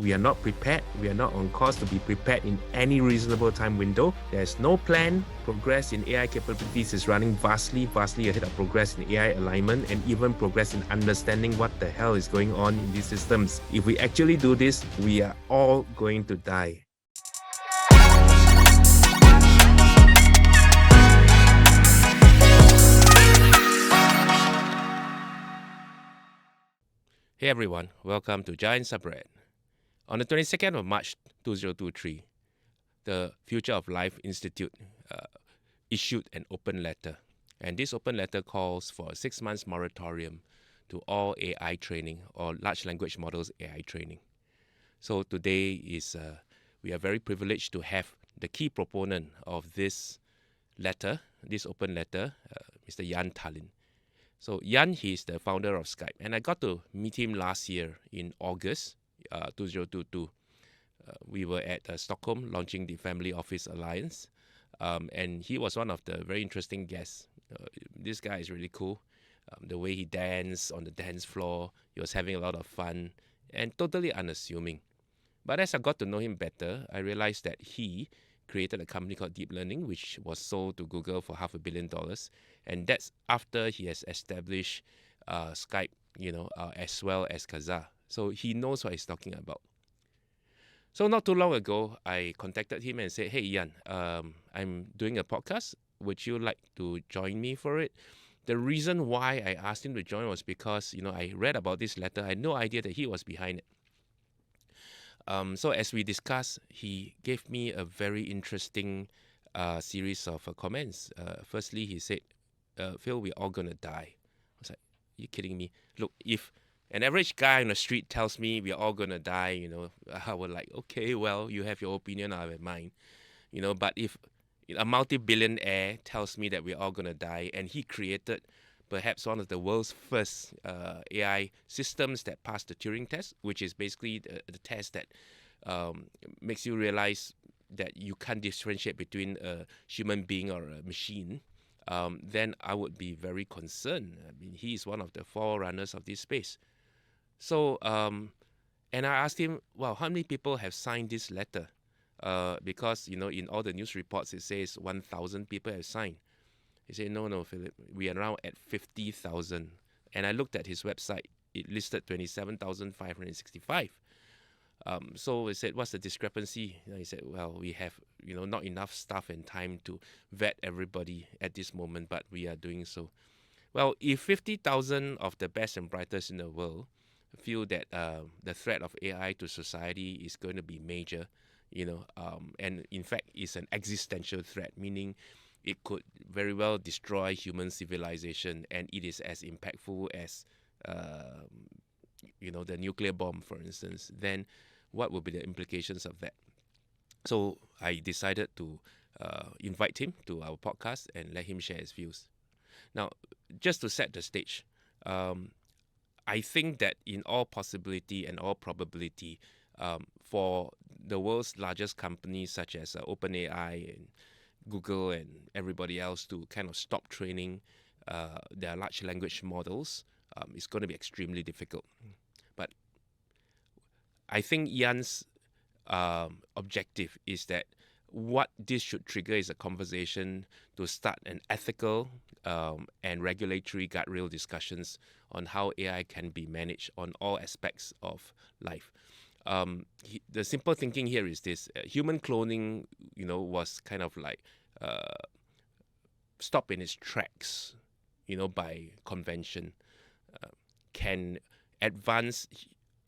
we are not prepared. We are not on course to be prepared in any reasonable time window. There's no plan. Progress in AI capabilities is running vastly ahead of progress in AI alignment and even progress in understanding what the hell is going on in these systems. If we actually do this, we are all going to die. Hey everyone, welcome to GAiNTS ARE BREAD. On the 22nd of March 2023, the Future of Life Institute issued an open letter. And this open letter calls for a 6 months moratorium to all AI training or large language models AI training. So today we are very privileged to have the key proponent of this letter, this open letter, Mr. Jan Tallinn. So Jan, he's the founder of Skype, and I got to meet him last year in August 2022. We were at Stockholm launching the Family Office Alliance, and he was one of the very interesting guests. This guy is really cool. The way he danced on the dance floor, he was having a lot of fun and totally unassuming. But as I got to know him better, I realized that he created a company called Deep Learning, which was sold to Google for $500 million. And that's after he has established Skype, as well as Kazaa. So he knows what he's talking about. So not too long ago, I contacted him and said, hey, Jan, I'm doing a podcast. Would you like to join me for it? The reason why I asked him to join was because, I read about this letter. I had no idea that he was behind it. So as we discussed, he gave me a very interesting series of comments. Firstly, he said, Phil, we're all going to die. I was like, are you kidding me? Look, if an average guy on the street tells me we're all going to die, I would like, okay, well, you have your opinion, I have mine. But if a multi-billionaire tells me that we're all going to die, and he created perhaps one of the world's first AI systems that passed the Turing test, which is basically the test that makes you realize that you can't differentiate between a human being or a machine, then I would be very concerned. I mean, he is one of the forerunners of this space. So, and I asked him, well, how many people have signed this letter? Because, in all the news reports, it says 1,000 people have signed. He said, no, Philip, we are now at 50,000. And I looked at his website. It listed 27,565. So I said, what's the discrepancy? And he said, well, we have, not enough staff and time to vet everybody at this moment, but we are doing so. Well, if 50,000 of the best and brightest in the world feel that the threat of AI to society is going to be major, and in fact is an existential threat, meaning it could very well destroy human civilization, and it is as impactful as, the nuclear bomb, for instance, then what would be the implications of that? So I decided to invite him to our podcast and let him share his views. Now, just to set the stage, I think that in all possibility and all probability, for the world's largest companies such as OpenAI and Google and everybody else to kind of stop training their large language models, it's going to be extremely difficult. But I think Jan's objective is that what this should trigger is a conversation to start an ethical and regulatory guardrail discussions on how AI can be managed on all aspects of life. The simple thinking here is this: human cloning, was kind of like stopped in its tracks, by convention. Can advance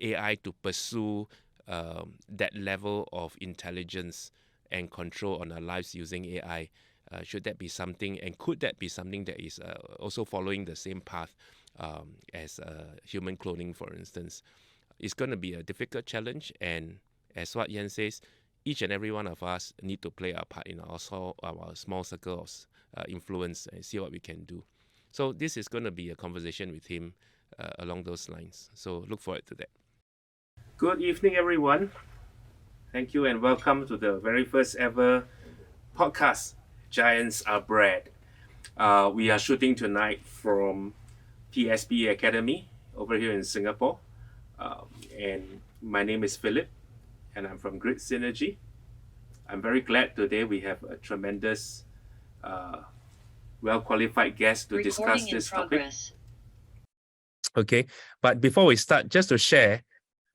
AI to pursue that level of intelligence and control on our lives using AI? Should that be something, and could that be something that is also following the same path as human cloning, for instance? It's going to be a difficult challenge, and as what Jan says, each and every one of us need to play our part in our small circle of influence and see what we can do. So this is going to be a conversation with him along those lines. So look forward to that. Good evening, everyone. Thank you and welcome to the very first ever podcast, GAiNTS ARE BREAD. We are shooting tonight from PSP Academy over here in Singapore. And my name is Philip. and I'm from Grid Synergy. I'm very glad today we have a tremendous, well-qualified guest to discuss this topic. Okay, but before we start, just to share,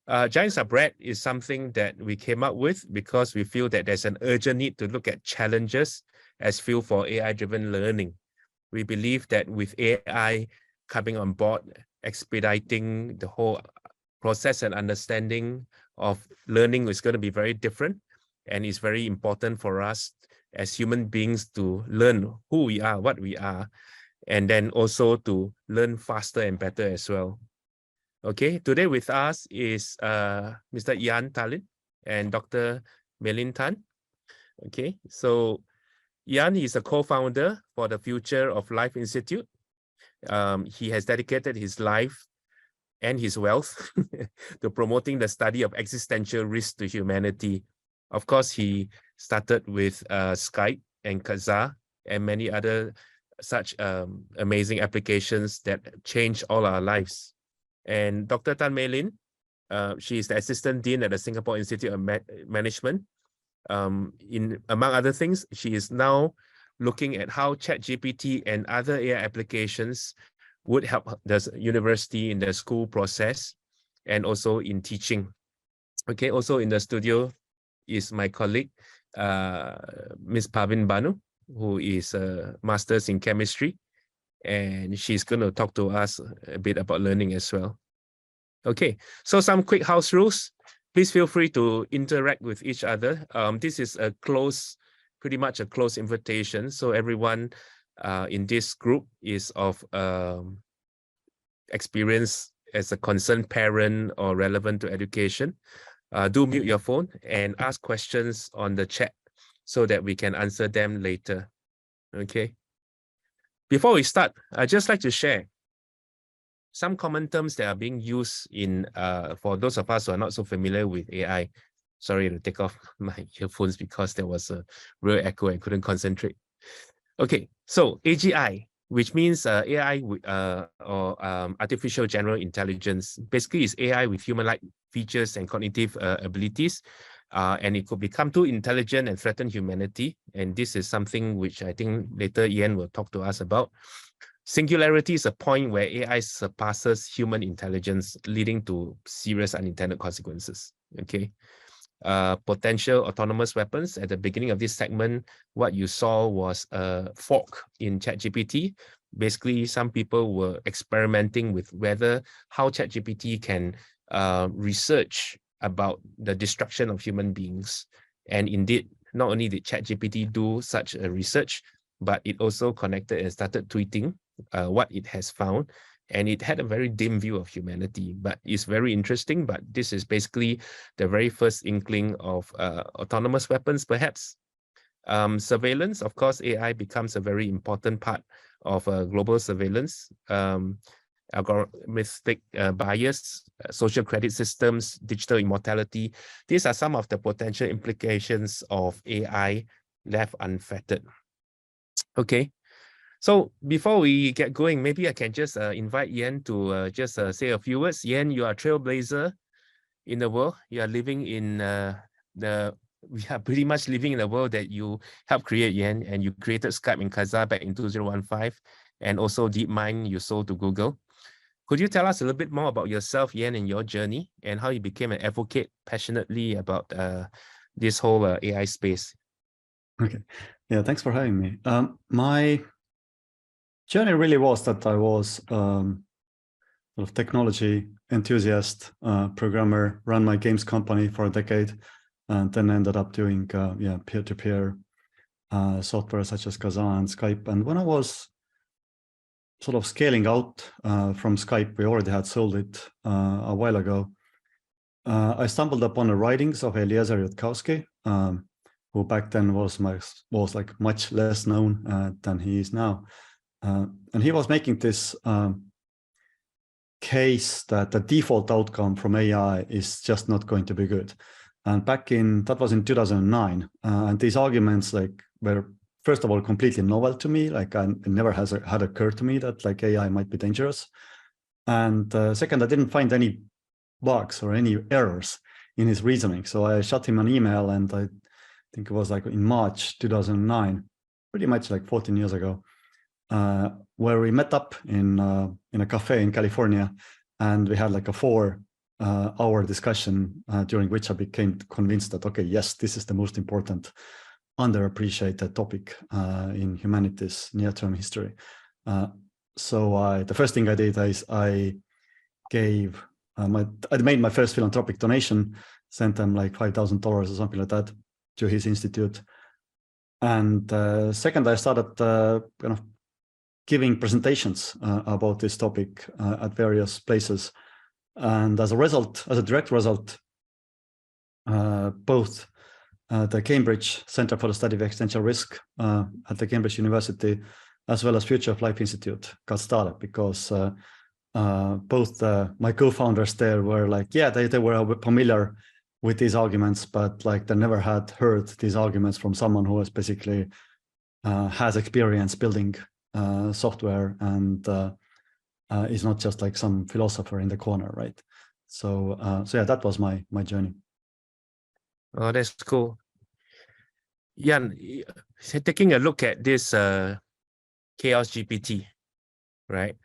GAiNTS ARE BREAD is something that we came up with because we feel that there's an urgent need to look at challenges as fuel for AI-driven learning. We believe that with AI coming on board, expediting the whole process and understanding of learning is going to be very different, and it's very important for us as human beings to learn who we are, what we are, and then also to learn faster and better as well. Okay, today with us is Mr. Jan Talin and Dr. Melin Tan. Okay, so Jan is a co-founder for the Future of Life Institute. He has dedicated his life and his wealth to promoting the study of existential risk to humanity. Of course, he started with Skype and Kazaa and many other such amazing applications that change all our lives. And Dr. Tan Melin, she is the Assistant Dean at the Singapore Institute of Management. Among other things, she is now looking at how ChatGPT and other AI applications would help the university in the school process and also in teaching. Okay, also in the studio is my colleague, Ms. Pavin Banu, who is a master's in chemistry, and she's going to talk to us a bit about learning as well. Okay, so some quick house rules. Please feel free to interact with each other. This is a pretty much a closed invitation. So everyone in this group is of experience as a concerned parent or relevant to education. Do mute your phone and ask questions on the chat so that we can answer them later. Okay. Before we start, I'd just like to share some common terms that are being used in for those of us who are not so familiar with AI. Sorry to take off my earphones because there was a real echo and couldn't concentrate. Okay, so AGI, which means AI or artificial general intelligence, basically is AI with human-like features and cognitive abilities, and it could become too intelligent and threaten humanity. And this is something which I think later Ian will talk to us about. Singularity is a point where AI surpasses human intelligence, leading to serious unintended consequences. Okay. Potential autonomous weapons. At the beginning of this segment, what you saw was a fork in ChatGPT. Basically, some people were experimenting with how ChatGPT can research about the destruction of human beings. And indeed, not only did ChatGPT do such a research, but it also connected and started tweeting what it has found. And it had a very dim view of humanity, but it's very interesting. But this is basically the very first inkling of autonomous weapons, perhaps. Surveillance, of course, AI becomes a very important part of global surveillance. Algorithmic bias, social credit systems, digital immortality. These are some of the potential implications of AI left unfettered. Okay. So before we get going, maybe I can just invite Yen to just say a few words. Yen, you are a trailblazer in the world. You are living in we are pretty much living in the world that you helped create, Yen, and you created Skype and Kazaa back in 2015, and also DeepMind you sold to Google. Could you tell us a little bit more about yourself, Yen, and your journey, and how you became an advocate passionately about this whole AI space? Okay, yeah, thanks for having me. My journey really was that I was sort of technology enthusiast, programmer, ran my games company for a decade, and then ended up doing peer-to-peer software such as Kazaa and Skype. And when I was sort of scaling out from Skype, we already had sold it a while ago. I stumbled upon the writings of Eliezer Yudkowsky, who back then was like much less known than he is now. And he was making this case that the default outcome from AI is just not going to be good. And that was in 2009. And these arguments were, first of all, completely novel to me. Like it never had occurred to me that like AI might be dangerous. And second, I didn't find any bugs or any errors in his reasoning. So I shot him an email, and I think it was like in March 2009, pretty much like 14 years ago, where we met up in a cafe in California, and we had like a 4-hour discussion during which I became convinced that, okay, yes, this is the most important underappreciated topic in humanity's near-term history. So the first thing I did is I gave I made my first philanthropic donation, sent them like $5,000 or something like that to his institute. And second, I started kind of giving presentations about this topic at various places. And as a direct result, both the Cambridge Center for the Study of Existential Risk at the Cambridge University, as well as Future of Life Institute, got started, because both my co-founders there were like, yeah, they were familiar with these arguments, but like they never had heard these arguments from someone who was basically has experience building software and is not just like some philosopher in the corner, right? So yeah, that was my journey. Oh, that's cool. Jan, taking a look at this Chaos GPT, right?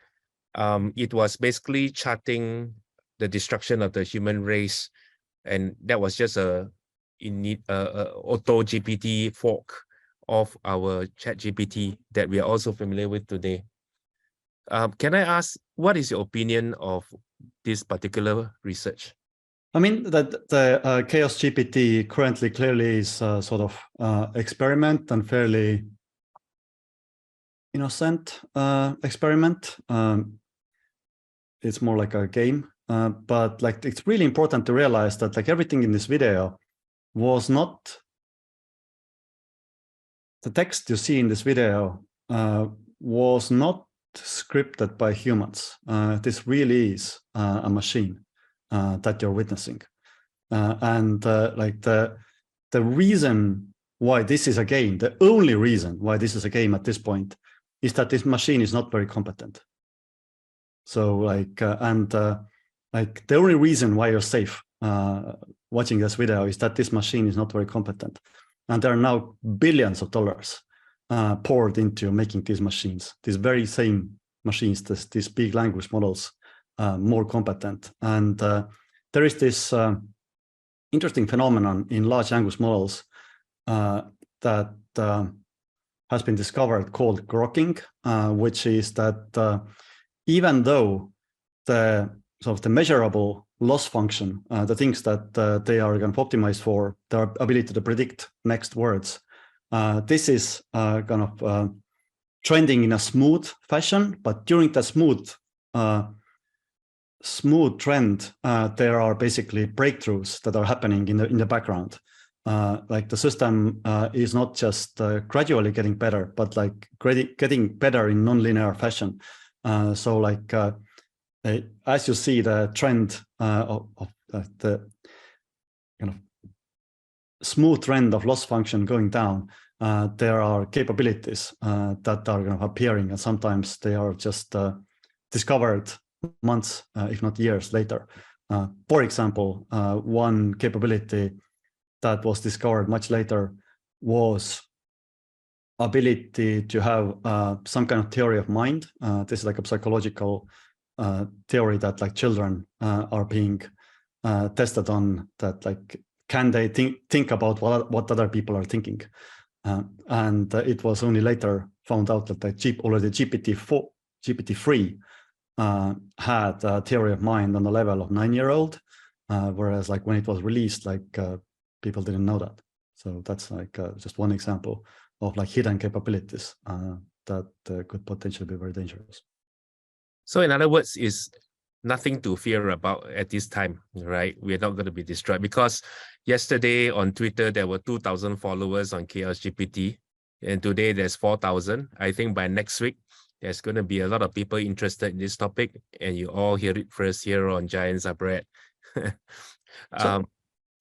It was basically charting the destruction of the human race, and that was just a auto GPT fork of our Chat GPT that we are also familiar with today. Can I ask, what is your opinion of this particular research? I mean, that the Chaos GPT currently clearly is a sort of experiment, and fairly innocent experiment. It's more like a game, but like it's really important to realize that like everything in this video was not, the text you see in this video was not scripted by humans. This really is a machine that you're witnessing. And like the reason why this is a game, the only reason why this is a game at this point, is that this machine is not very competent. So like, like the only reason why you're safe watching this video is that this machine is not very competent. And there are now billions of dollars poured into making these machines, these very same machines, these big language models, more competent. And there is this interesting phenomenon in large language models that has been discovered called grokking, which is that even though the sort of the measurable loss function, the things that they are going to optimize for, their ability to predict next words, this is kind of trending in a smooth fashion. But during the smooth trend, there are basically breakthroughs that are happening in the background. Like the system is not just gradually getting better, but like getting better in nonlinear fashion. So like as you see the trend of the kind of smooth trend of loss function going down, there are capabilities that are kind of appearing, and sometimes they are just discovered months, if not years later. For example, one capability that was discovered much later was ability to have some kind of theory of mind. This is like a psychological theory that like children are being tested on, that like, can they think about what other people are thinking? And it was only later found out that already GPT-3 had a theory of mind on the level of 9-year-old, whereas like when it was released, like people didn't know that. So that's like just one example of like hidden capabilities that could potentially be very dangerous. So in other words, is nothing to fear about at this time, right? We're not going to be destroyed, because yesterday on Twitter, there were 2,000 followers on Chaos GPT, and today there's 4,000. I think by next week, there's going to be a lot of people interested in this topic, and you all hear it first here on Giants Are Bread. So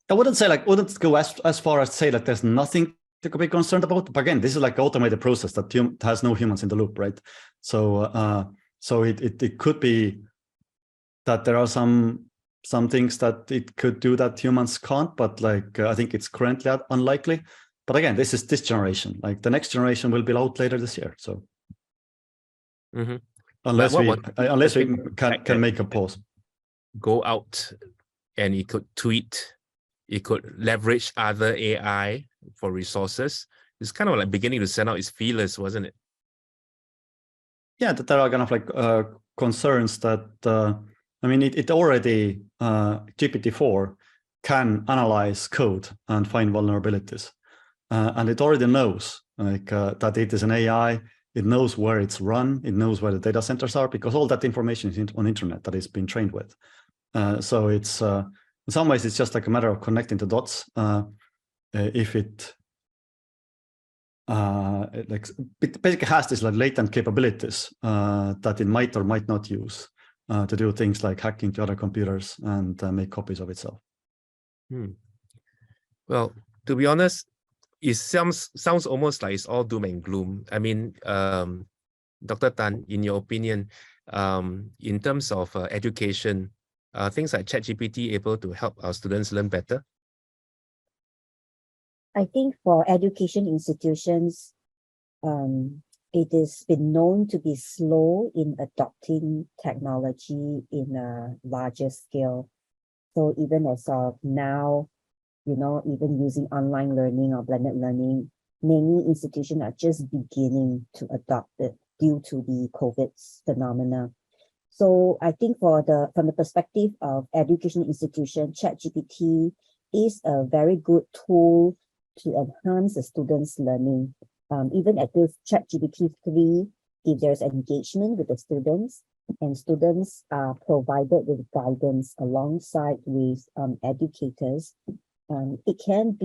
I wouldn't go as far as say that there's nothing to be concerned about. But again, this is like an automated process that has no humans in the loop, right? So so it could be that there are some some things that it could do that humans can't, but like I think it's currently unlikely. But again, this is this generation. Like the next generation will be out later this year. So unless we can make a pause. Go out and it could tweet, it could leverage other AI for resources. It's kind of like beginning to send out its feelers, wasn't it? Yeah, that there are kind of like concerns that I mean, it already GPT-4 can analyze code and find vulnerabilities, and it already knows like that it is an AI. It knows where it's run. It knows where the data centers are, because all that information is on internet that it's been trained with. So it's in some ways it's just like a matter of connecting the dots. If it basically has this like latent capabilities that it might or might not use to do things like hacking to other computers and make copies of itself. Well, to be honest, it sounds almost like it's all doom and gloom. I mean, Dr. Tan, in your opinion, in terms of education, things like ChatGPT able to help our students learn better? I think for education institutions, it has been known to be slow in adopting technology in a larger scale. So even as of now, even using online learning or blended learning, many institutions are just beginning to adopt it due to the COVID phenomena. So I think from the perspective of education institution, ChatGPT is a very good tool to enhance the students' learning. Even at this ChatGPT 3, if there's engagement with the students and students are provided with guidance alongside with educators, it can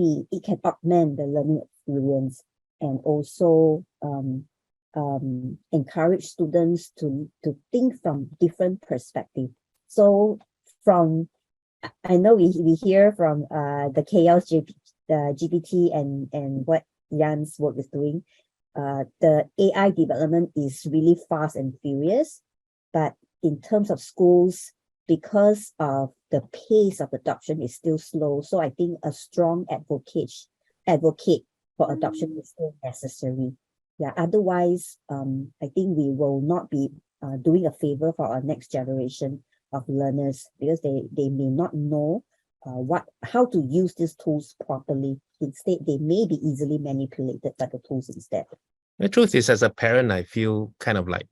augment the learning experience and also encourage students to think from different perspectives. So I know we hear from the chaos GPT and what Jan's work is doing. The AI development is really fast and furious, but in terms of schools, because of the pace of adoption is still slow, so I think a strong advocate for adoption is still necessary. Yeah, otherwise, I think we will not be doing a favor for our next generation of learners, because they may not know how to use these tools properly. Instead, they may be easily manipulated by the tools instead. The truth is, as a parent, I feel kind of like,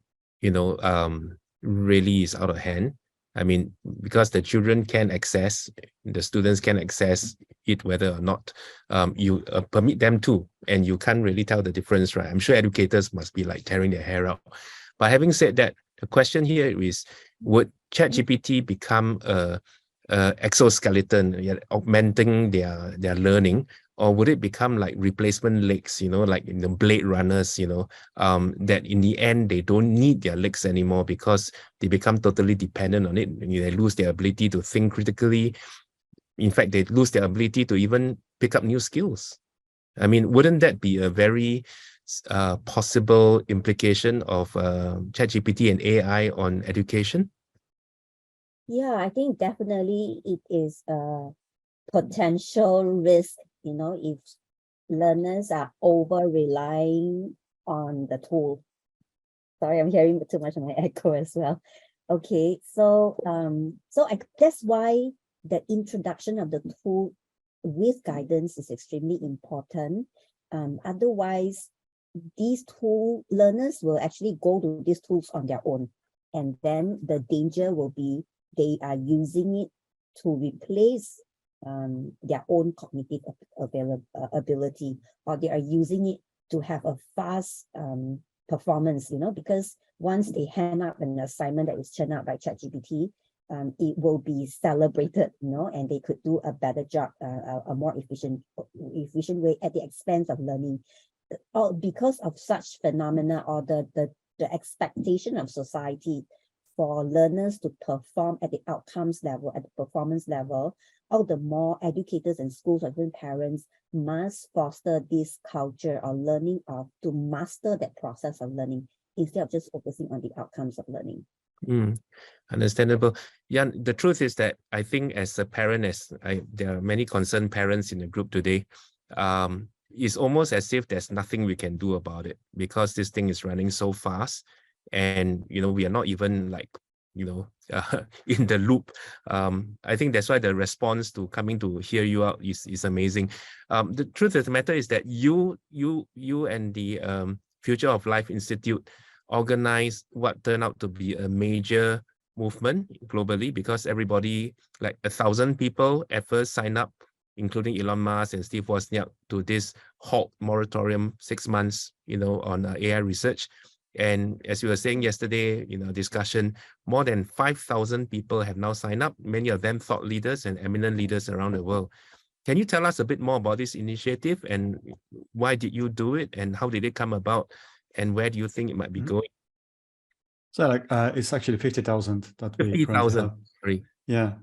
really is out of hand. I mean, because the children can access, the students can access it, whether or not you permit them to, and you can't really tell the difference, right? I'm sure educators must be like tearing their hair out. But having said that, the question here is, would ChatGPT become a exoskeleton, augmenting their learning, or would it become like replacement legs, like in the Blade Runners, that in the end they don't need their legs anymore because they become totally dependent on it. They lose their ability to think critically. In fact, they lose their ability to even pick up new skills. I mean, wouldn't that be a very possible implication of ChatGPT and AI on education? Yeah, I think definitely it is a potential risk, if learners are over relying on the tool. Sorry, I'm hearing too much of my echo as well. Okay, so that's why the introduction of the tool with guidance is extremely important. Otherwise, learners will actually go to these tools on their own, and then the danger will be they are using it to replace their own cognitive ability, or they are using it to have a fast performance, because once they hand up an assignment that is churned out by ChatGPT, it will be celebrated, and they could do a better job, a more efficient way at the expense of learning. Because of such phenomena, or the expectation of society for learners to perform at the outcomes level, at the performance level, all the more educators and schools or even parents must foster this culture or learning to master that process of learning instead of just focusing on the outcomes of learning. Understandable. Yeah, the truth is that I think as a parent, there are many concerned parents in the group today, it's almost as if there's nothing we can do about it because this thing is running so fast, and we are not even like in the loop. I think that's why the response to coming to hear you out is amazing. The truth of the matter is that you and the Future of Life Institute organized what turned out to be a major movement globally, because everybody, like 1,000 people at first signed up, including Elon Musk and Steve Wozniak, to this halt moratorium 6 months, on AI research. And as you were saying yesterday in our discussion, more than 5,000 people have now signed up, many of them thought leaders and eminent leaders around the world. Can you tell us a bit more about this initiative, and why did you do it, and how did it come about, and where do you think it might be going? So it's actually 50,000 that we currently have. Sorry. Yeah.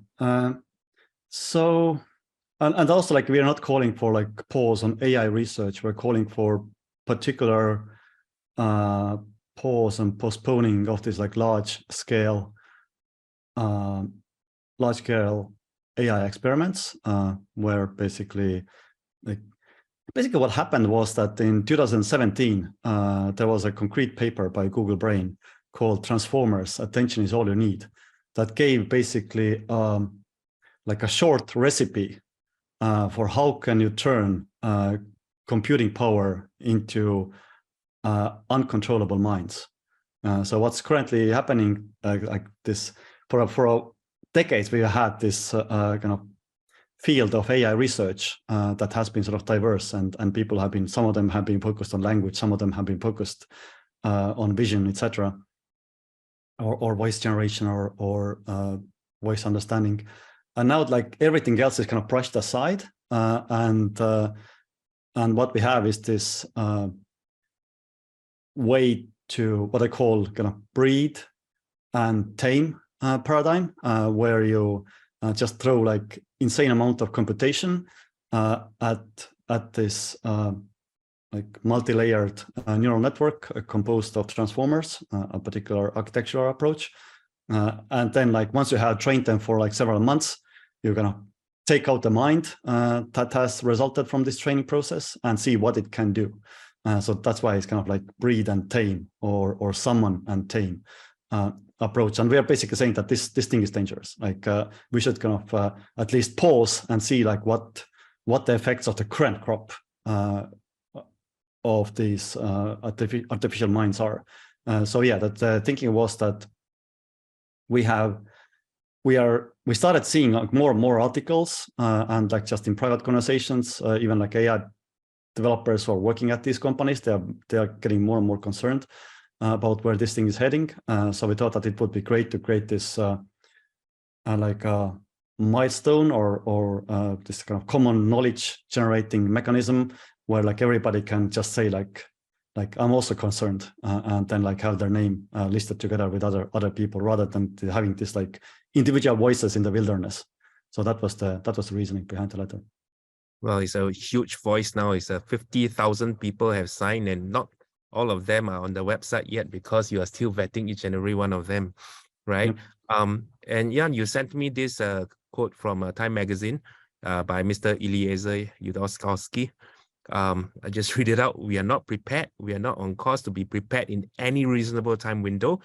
So, and also like we are not calling for like pause on AI research. We're calling for particular pause and postponing of this like large scale AI experiments, where basically what happened was that in 2017 there was a concrete paper by Google Brain called Transformers, Attention is All You Need, that gave basically like a short recipe for how can you turn computing power into uncontrollable minds. So what's currently happening, like this, for decades we have had this kind of field of AI research that has been sort of diverse, and people have been, some of them have been focused on language, some of them have been focused on vision, etc., or voice generation, or voice understanding. And now like everything else is kind of brushed aside, and what we have is this way to what I call kind of breed and tame paradigm, where you just throw like insane amount of computation at this like multi-layered neural network composed of transformers, a particular architectural approach, and then like once you have trained them for like several months, you're gonna take out the mind that has resulted from this training process and see what it can do. So that's why it's kind of like breed and tame, or summon and tame approach. And we are basically saying that this thing is dangerous. Like we should kind of at least pause and see like what the effects of the current crop of these artificial minds are. So yeah, that thinking was that we started seeing like more and more articles and like just in private conversations, even like AI developers who are working at these companies, they are getting more and more concerned about where this thing is heading. So we thought that it would be great to create this like a milestone or this kind of common knowledge generating mechanism where like everybody can just say like I'm also concerned, and then like have their name listed together with other people, rather than having this like individual voices in the wilderness. So that was the reasoning behind the letter. Well, it's a huge voice now. It's 50,000 people have signed, and not all of them are on the website yet because you are still vetting each and every one of them, right? Yep. And Jan, you sent me this quote from Time Magazine by Mr. Eliezer Yudkowsky. I just read it out. We are not prepared. We are not on course to be prepared in any reasonable time window.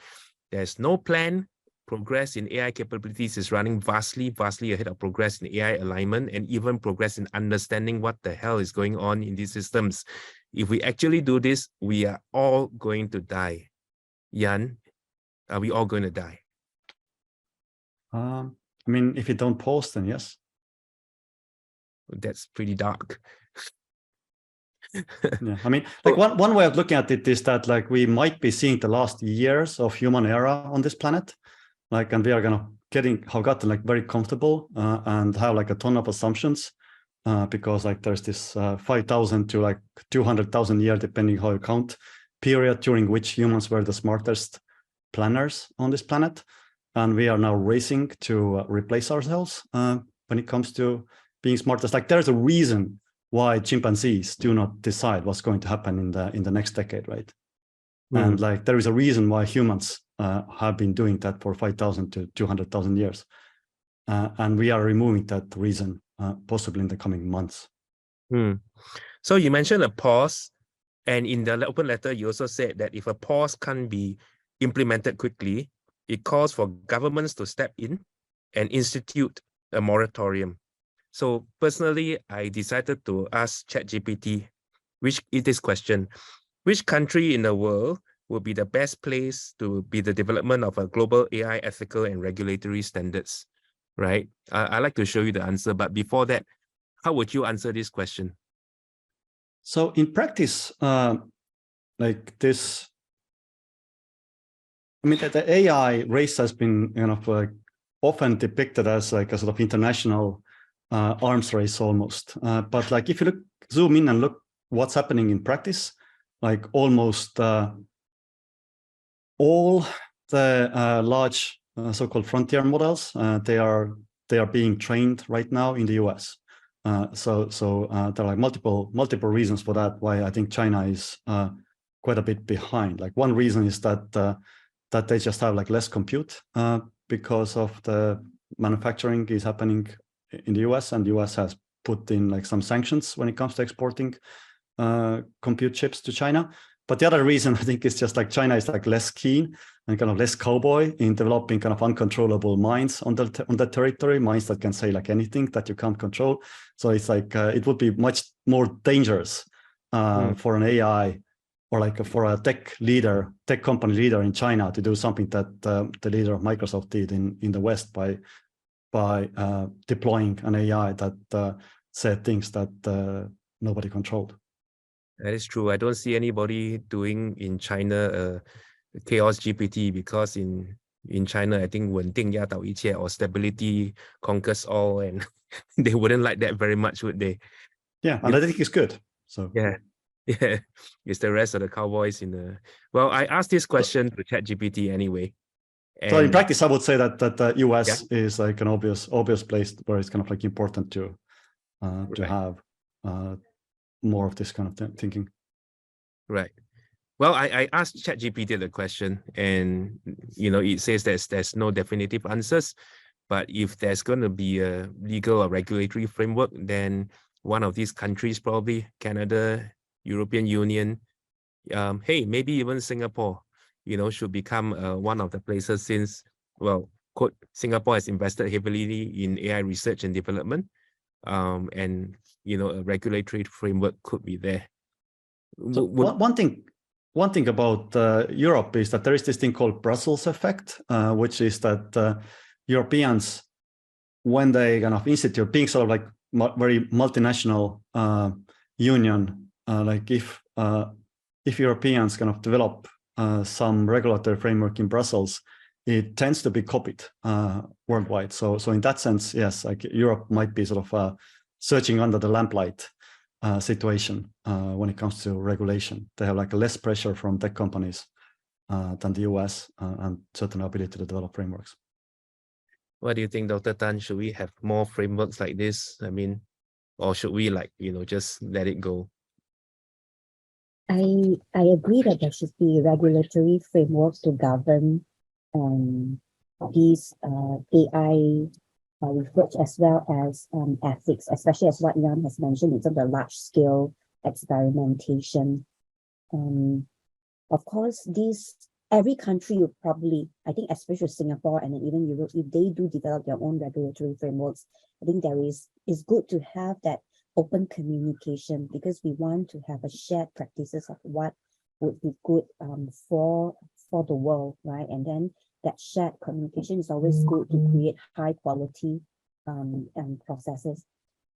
There's no plan. Progress in AI capabilities is running vastly ahead of progress in AI alignment, and even progress in understanding what the hell is going on in these systems. If we actually do this, we are all going to die. Jan, are we all going to die? I mean, if you don't pause, then yes. That's pretty dark. Yeah, I mean, like one way of looking at it is that like we might be seeing the last years of human era on this planet, like, and we are gonna have gotten like very comfortable and have like a ton of assumptions because like there's this 5,000 to like 200,000 year, depending how you count, period during which humans were the smartest planners on this planet, and we are now racing to replace ourselves when it comes to being smartest. Like there's a reason why chimpanzees do not decide what's going to happen in the next decade, right? And like there is a reason why humans have been doing that for 5,000 to 200,000 years. And we are removing that reason possibly in the coming months. So you mentioned a pause, and in the open letter, you also said that if a pause can't be implemented quickly, it calls for governments to step in and institute a moratorium. So personally, I decided to ask ChatGPT this question: which country in the world would be the best place to be the development of a global AI ethical and regulatory standards, right? I'd like to show you the answer, but before that, how would you answer this question? So in practice, like this, I mean, the AI race has been kind of like often depicted as like a sort of international arms race almost. But like if you zoom in and look what's happening in practice, like almost all the large so-called frontier models, they are being trained right now in the US. So there are like multiple reasons for that, why I think China is quite a bit behind. Like one reason is that that they just have like less compute because of the manufacturing is happening in the US, and the US has put in like some sanctions when it comes to exporting compute chips to China. But the other reason I think is just like China is like less keen and kind of less cowboy in developing kind of uncontrollable mines on the territory, mines that can say like anything that you can't control. So it's like it would be much more dangerous for an AI or like for a tech company leader in China to do something that the leader of Microsoft did in the West by deploying an AI that said things that nobody controlled. That is true. I don't see anybody doing in China chaos GPT, because in China, I think 稳定压倒一切, or stability conquers all, and they wouldn't like that very much, would they? Yeah, and I think it's good. So yeah, it's the rest of the cowboys in the. Well, I asked this question to ChatGPT anyway. So in practice, I would say that the US is like an obvious place where it's kind of like important to have more of this kind of thinking. Right. Well, I asked ChatGPT the question, and it says there's no definitive answers, but if there's going to be a legal or regulatory framework, then one of these countries, probably Canada, European Union, hey, maybe even Singapore, should become one of the places, since, well, quote, Singapore has invested heavily in AI research and development, and a regulatory framework could be there. So one thing about Europe is that there is this thing called Brussels effect, which is that Europeans, when they kind of institute, being sort of like very multinational union, like if Europeans kind of develop some regulatory framework in Brussels, it tends to be copied worldwide. So in that sense, yes, like Europe might be sort of searching under the lamplight situation when it comes to regulation. They have like less pressure from tech companies than the US and certain ability to develop frameworks. What do you think, Dr. Tan? Should we have more frameworks like this? I mean, or should we just let it go? I agree that there should be regulatory frameworks to govern these AI research, as well as ethics, especially as what Jan has mentioned in terms of large-scale experimentation. Of course, every country would probably, I think especially Singapore and even Europe, if they do develop their own regulatory frameworks, I think it's good to have that open communication, because we want to have a shared practices of what would be good for the world, right? And then that shared communication is always good to create high quality processes.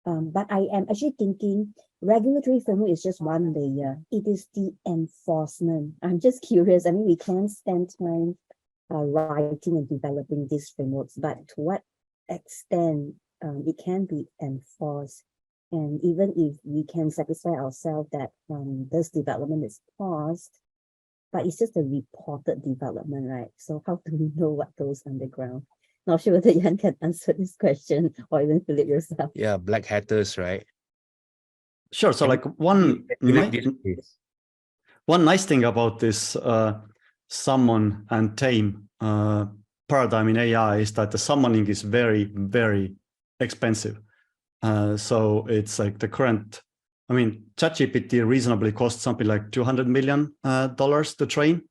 But I am actually thinking regulatory framework is just one layer. It is the enforcement. I'm just curious. I mean, we can't spend time writing and developing these frameworks, but to what extent it can be enforced? And even if we can satisfy ourselves that this development is paused, but it's just a reported development, right? So how do we know what goes underground? Not sure whether Jan can answer this question, or even Philip yourself. Yeah, black hatters, right? Sure. So like one one nice thing about this summon and tame paradigm in AI is that the summoning is very, very expensive. So it's like the current, I mean, ChatGPT reasonably costs something like $200 million to train.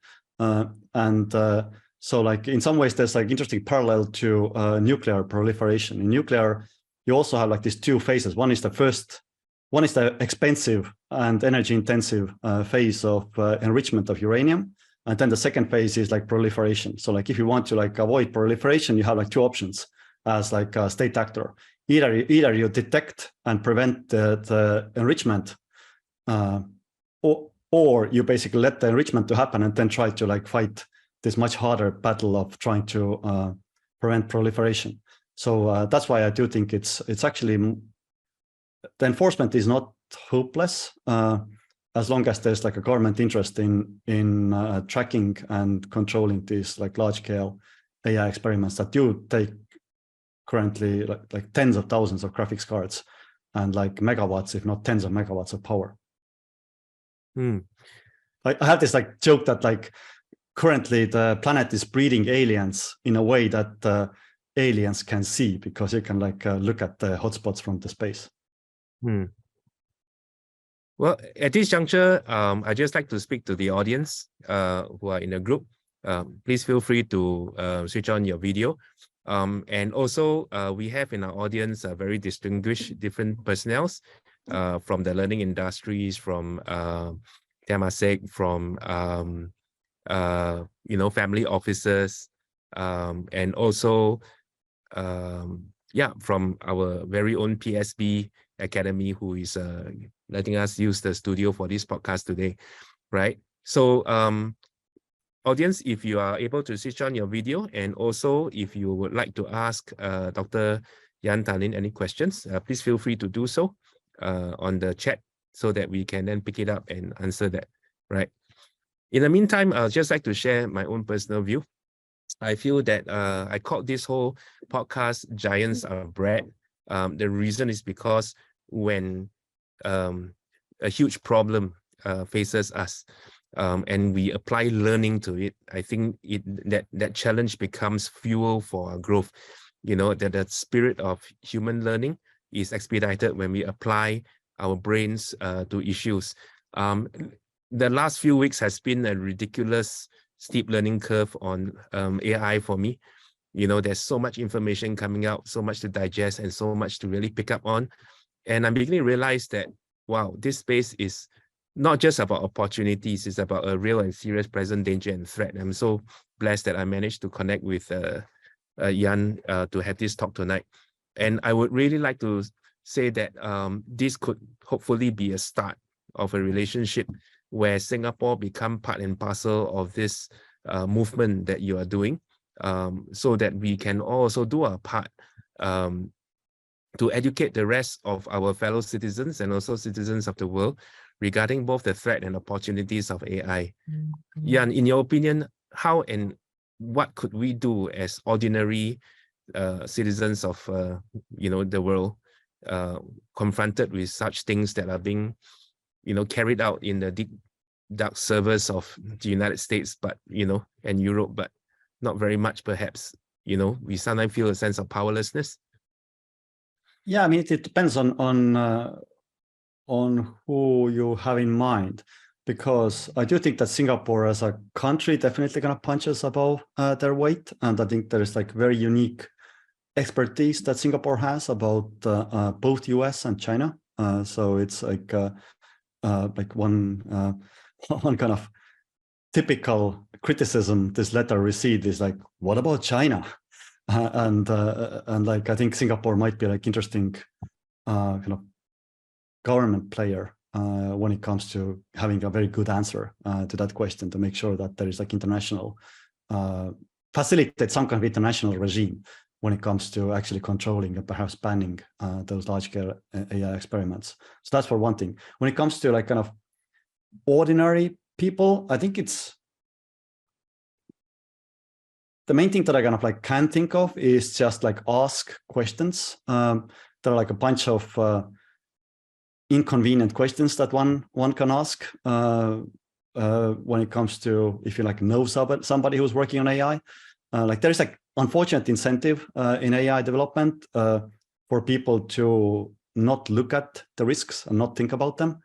So like in some ways, there's like interesting parallel to nuclear proliferation. In nuclear, you also have like these two phases. One is the expensive and energy intensive phase of enrichment of uranium. And then the second phase is like proliferation. So like if you want to like avoid proliferation, you have like two options as like a state actor. Either you detect and prevent the enrichment, or you basically let the enrichment to happen and then try to like fight this much harder battle of trying to prevent proliferation. So that's why I do think it's actually, the enforcement is not hopeless as long as there's like a government interest in tracking and controlling these like large scale AI experiments that do take currently like tens of thousands of graphics cards and like megawatts, if not tens of megawatts of power. I have this like joke that like currently the planet is breeding aliens in a way that aliens can see, because you can like look at the hotspots from the space. Well, at this juncture, I just like to speak to the audience who are in the group. Please feel free to switch on your video. And also, we have in our audience very distinguished different personnels from the learning industries, from Temasek, from family officers, and also from our very own PSB Academy, who is letting us use the studio for this podcast today, right? So audience, if you are able to switch on your video, and also if you would like to ask Dr. Jan Tallinn any questions, please feel free to do so on the chat so that we can then pick it up and answer that, right? In the meantime, I'd just like to share my own personal view. I feel that I called this whole podcast Giants Are Bread. The reason is because when a huge problem faces us, and we apply learning to it, I think that challenge becomes fuel for our growth. You know, that the spirit of human learning is expedited when we apply our brains to issues. The last few weeks has been a ridiculous steep learning curve on AI for me. You know, there's so much information coming out, so much to digest, and so much to really pick up on. And I'm beginning to realize that, wow, this space is not just about opportunities, it's about a real and serious present danger and threat. I'm so blessed that I managed to connect with Jan to have this talk tonight. And I would really like to say that this could hopefully be a start of a relationship where Singapore become part and parcel of this movement that you are doing, so that we can also do our part to educate the rest of our fellow citizens and also citizens of the world regarding both the threat and opportunities of AI. Jan, in your opinion, how and what could we do as ordinary citizens of the world, confronted with such things that are being carried out in the deep dark servers of the United States, but and Europe, but not very much perhaps. We sometimes feel a sense of powerlessness. Yeah, I mean, it depends on who you have in mind, because I do think that Singapore as a country definitely gonna punch us above their weight, and I think there is like very unique expertise that Singapore has about both US and China. So it's like one kind of typical criticism this letter received is like, what about China? And like I think Singapore might be like interesting kind of government player when it comes to having a very good answer to that question, to make sure that there is like international facilitate some kind of international regime when it comes to actually controlling and perhaps banning those large-scale AI experiments. So that's for one thing. When it comes to like kind of ordinary people, I think it's the main thing that I kind of like can think of is just like ask questions. There are like a bunch of inconvenient questions that one can ask. when it comes to if you like know somebody who's working on AI. Like there's like unfortunate incentive in AI development for people to not look at the risks and not think about them.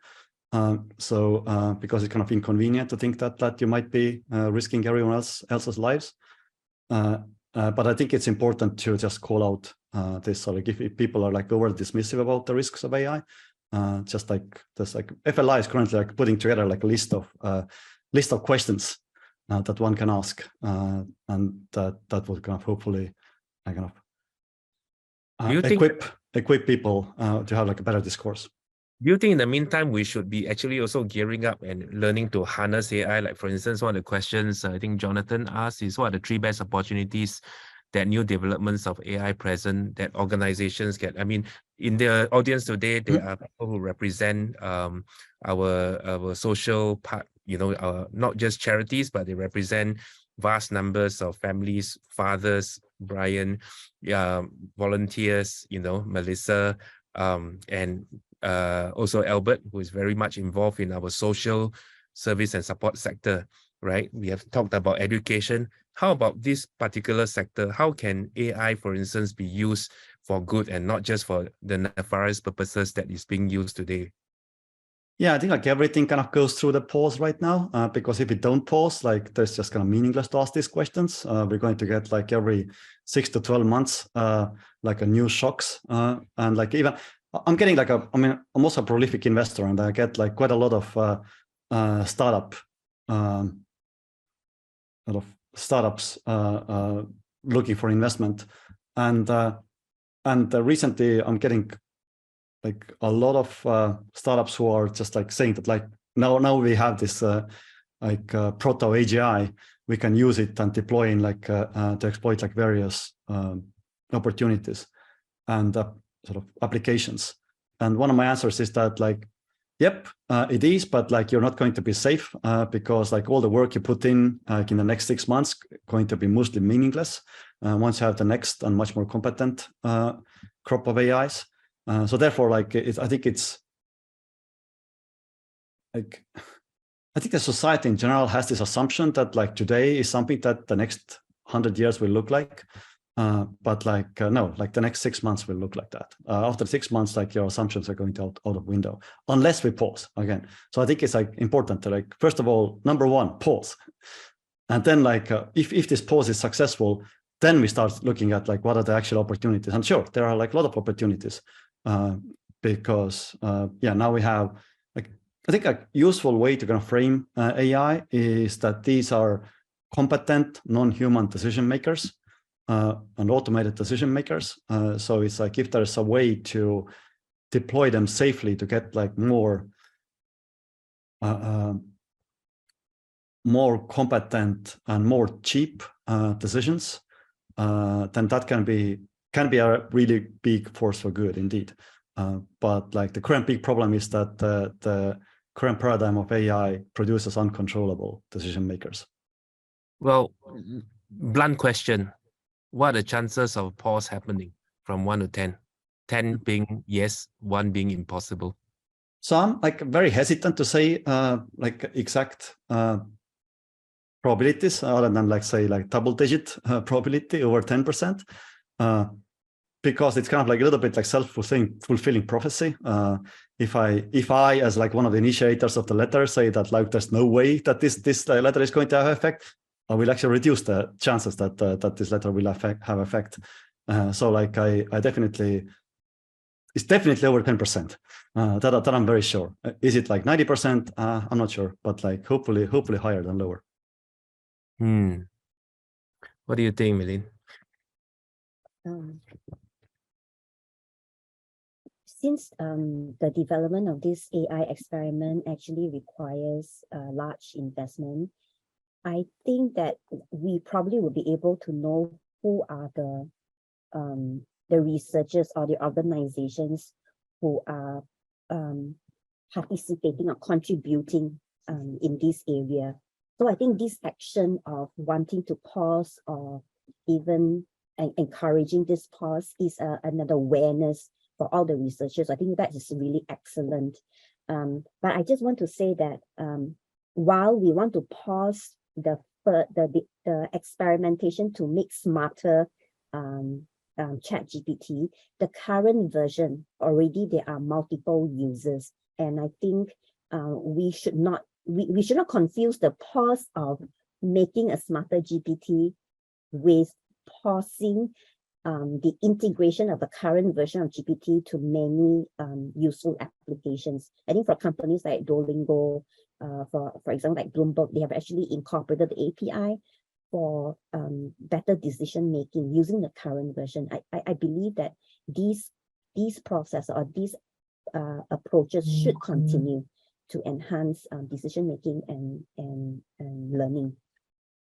Because it's kind of inconvenient to think that you might be risking everyone else's lives. But I think it's important to just call out this. So like if people are like over dismissive about the risks of AI, just like this, like FLI is currently like putting together like a list of questions that one can ask, and that will kind of hopefully kind of equip people to have like a better discourse. Do you think in the meantime, we should be actually also gearing up and learning to harness AI? Like, for instance, one of the questions I think Jonathan asked is, what are the 3 best opportunities that new developments of AI present that organizations get? I mean, in the audience today, there are people who represent our social part, you know, not just charities, but they represent vast numbers of families, fathers, Brian, volunteers, you know, Melissa, and also Albert, who is very much involved in our social service and support sector, right? We have talked about education. How about this particular sector? How can AI, for instance, be used for good and not just for the nefarious purposes that is being used today? Yeah, I think like everything kind of goes through the pause right now, because if we don't pause, like there's just kind of meaningless to ask these questions. We're going to get like every 6 to 12 months, like a new shocks. And like even I'm getting like I'm also a prolific investor, and I get like quite a lot of startups looking for investment. And recently I'm getting like a lot of startups who are just like saying that like now we have this proto AGI, we can use it and deploy in like to exploit like various opportunities and sort of applications. And one of my answers is that like, yep, it is, but like you're not going to be safe because like all the work you put in like in the next 6 months going to be mostly meaningless once you have the next and much more competent crop of AIs. So therefore, like I think it's like I think the society in general has this assumption that like today is something that the next 100 years will look like, but like no, like the next 6 months will look like that. After 6 months, like your assumptions are going out of window unless we pause again. So I think it's like important to like first of all, number one, pause, and then like if this pause is successful, then we start looking at like what are the actual opportunities. And sure, there are like a lot of opportunities. Because yeah, now we have like I think a useful way to kind of frame AI is that these are competent non-human decision makers and automated decision makers. So it's like if there's a way to deploy them safely to get like more competent and more cheap decisions, then that can be a really big force for good indeed. But like the current big problem is that the current paradigm of AI produces uncontrollable decision makers. Well, blunt question. What are the chances of pause happening from 1 to 10? 10 being yes, 1 being impossible. So I'm like very hesitant to say like exact probabilities other than like say like double-digit probability over 10%. Because it's kind of like a little bit like self-fulfilling prophecy. If I, as like one of the initiators of the letter, say that like there's no way that this letter is going to have effect, I will actually reduce the chances that that this letter will have effect. So like I definitely, it's definitely over 10%. That I'm very sure. Is it like 90%? I'm not sure, but like hopefully higher than lower. What do you think, Melin? Since the development of this AI experiment actually requires large investment, I think that we probably will be able to know who are the researchers or the organizations who are participating or contributing in this area. So I think this action of wanting to pause or even encouraging this pause is another awareness for all the researchers. I think that is really excellent. But I just want to say that while we want to pause the experimentation to make smarter ChatGPT, the current version already there are multiple users, and I think we should not confuse the pause of making a smarter GPT with pausing the integration of the current version of GPT to many useful applications. I think for companies like Duolingo, for example, like Bloomberg, they have actually incorporated the API for better decision making using the current version. I believe that these processes or these approaches should continue to enhance decision making and learning.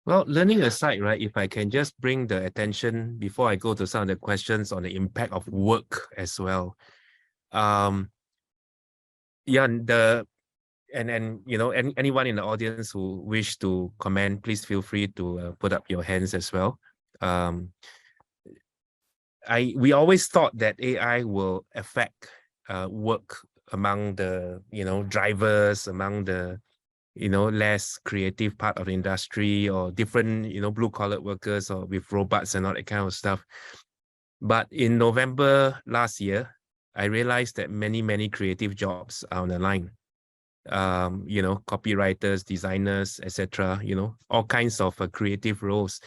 Well, learning aside, right, if I can just bring the attention before I go to some of the questions on the impact of work as well. Yeah, and you know, anyone in the audience who wish to comment, please feel free to put up your hands as well. We always thought that AI will affect work among the, you know, drivers, among the, you know, less creative part of the industry, or different, you know, blue-collar workers, or with robots and all that kind of stuff. But in November last year, I realized that many creative jobs are on the line. You know, copywriters, designers, etc., you know, all kinds of creative roles.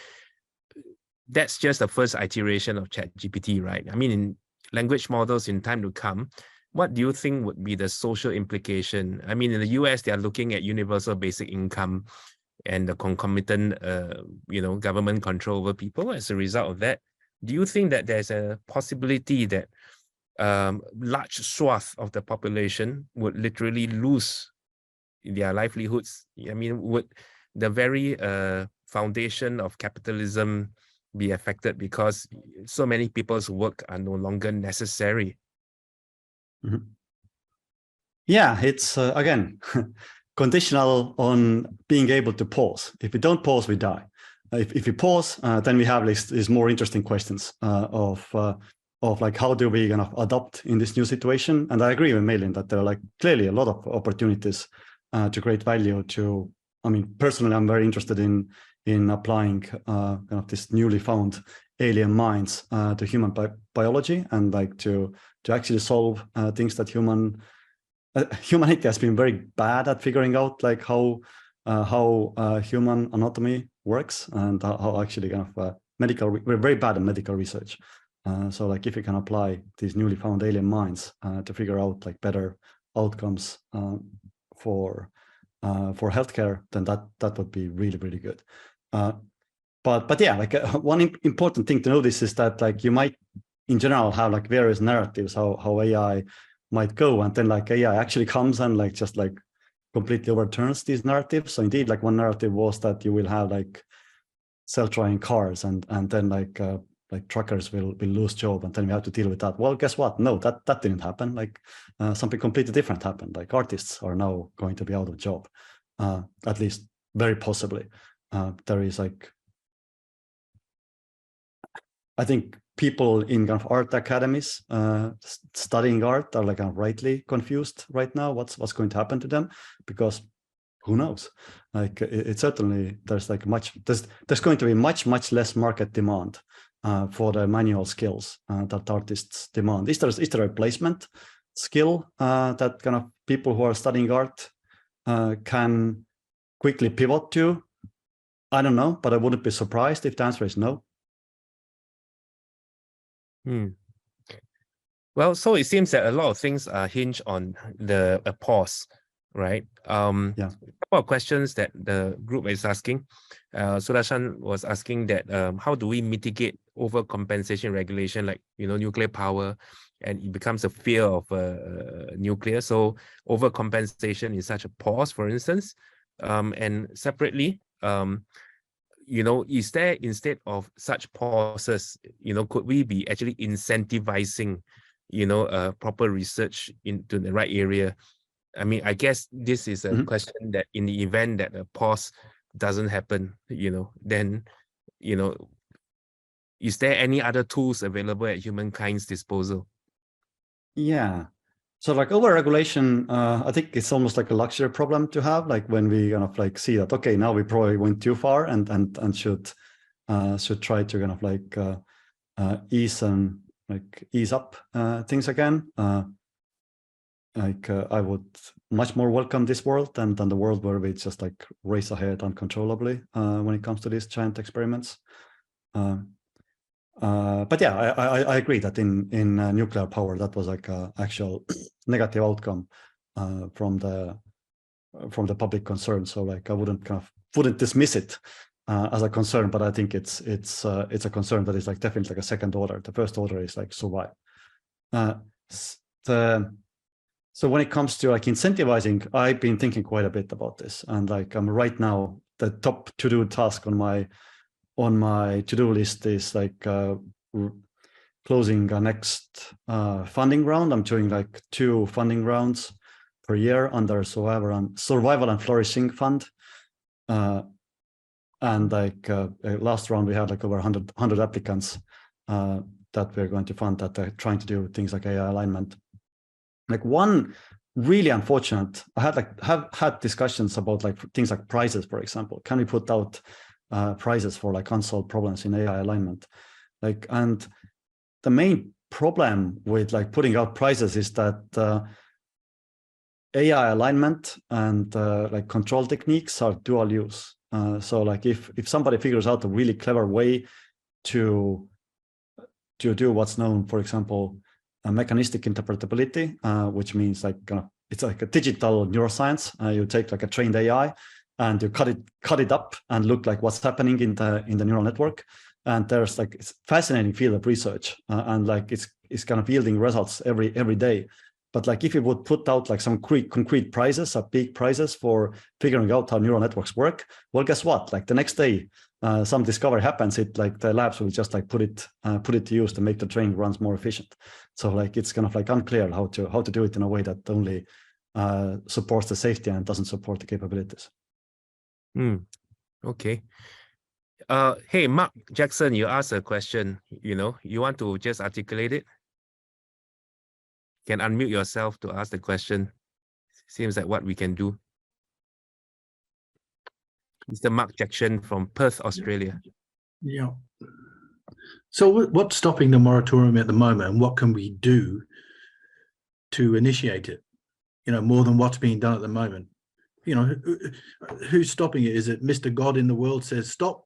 That's just the first iteration of ChatGPT, right? I mean, in language models in time to come, what do you think would be the social implication? I mean, in the US, they are looking at universal basic income and the concomitant, you know, government control over people as a result of that. Do you think that there's a possibility that large swath of the population would literally lose their livelihoods? I mean, would the very foundation of capitalism be affected because so many people's work are no longer necessary? Mm-hmm. Yeah, it's again conditional on being able to pause. If we don't pause, we die. If we pause, then we have these more interesting questions of like, how do we kind of adopt in this new situation? And I agree with Malin that there are like clearly a lot of opportunities to create value. To, I mean, personally, I'm very interested in applying kind of this newly found alien minds to human biology, and like to actually solve things that humanity has been very bad at figuring out, like how human anatomy works, and how actually kind of we're very bad at medical research. So like, if you can apply these newly found alien minds to figure out like better outcomes for healthcare, then that would be really good. But yeah, like one important thing to notice is that like you might in general have like various narratives how AI might go, and then like AI actually comes and like just like completely overturns these narratives. So indeed, like one narrative was that you will have like self-driving cars, and then like truckers will lose job, and then we have to deal with that. Well, guess what? No, that didn't happen. Like something completely different happened. Like artists are now going to be out of job, at least very possibly. There is like, I think people in kind of art academies studying art are like rightly confused right now. What's going to happen to them? Because who knows? Like it certainly, there's like there's going to be much less market demand for the manual skills that artists demand. Is there a replacement skill that kind of people who are studying art can quickly pivot to? I don't know, but I wouldn't be surprised if the answer is no. Well, so it seems that a lot of things are hinged on a pause, right? Yeah. A couple of questions that the group is asking. Sudarshan was asking that how do we mitigate overcompensation regulation, like, you know, nuclear power, and it becomes a fear of nuclear. So overcompensation is such a pause, for instance. And separately, you know, is there, instead of such pauses, you know, could we be actually incentivizing, you know, proper research into the right area? I mean, I guess this is a question that in the event that a pause doesn't happen, you know, then, you know, is there any other tools available at humankind's disposal? Yeah. So like over-regulation, I think it's almost like a luxury problem to have. Like when we kind of like see that, okay, now we probably went too far and should try to kind of like ease up things again. I would much more welcome this world than the world where we just like race ahead uncontrollably when it comes to these giant experiments. But yeah, I agree that in nuclear power, that was like a actual negative outcome from the public concern. So like I wouldn't dismiss it as a concern, but I think it's a concern that is like definitely like a second order. The first order is like survive. So when it comes to like incentivizing, I've been thinking quite a bit about this, and like right now the top to-do task on my to-do list is like closing a next funding round. I'm doing like 2 funding rounds per year under Survival and Flourishing Fund. And like last round, we had like over 100 applicants that we're going to fund that are trying to do things like AI alignment. Like one really unfortunate, have had discussions about like things like prizes, for example. Can we put out prizes for like unsolved problems in AI alignment? Like, and the main problem with like putting out prizes is that AI alignment and like control techniques are dual use. So like if somebody figures out a really clever way to do what's known, for example, a mechanistic interpretability, which means like it's like a digital neuroscience. You take like a trained AI and you cut it up and look like what's happening in the neural network. And there's like it's fascinating field of research, and like it's kind of yielding results every day. But like if you would put out like some concrete prizes, big prizes for figuring out how neural networks work, well, guess what? Like the next day, some discovery happens. It like the labs will just like put it to use to make the training runs more efficient. So like it's kind of like unclear how to do it in a way that only supports the safety and doesn't support the capabilities. Okay. Hey, Mark Jackson, you asked a question. You want to just articulate it? You can unmute yourself to ask the question. Seems like what we can do. Mr. Mark Jackson from Perth, Australia. Yeah. So what's stopping the moratorium at the moment, and what can we do to initiate it? More than what's being done at the moment. Who's stopping it? Is it Mr. God in the world says stop,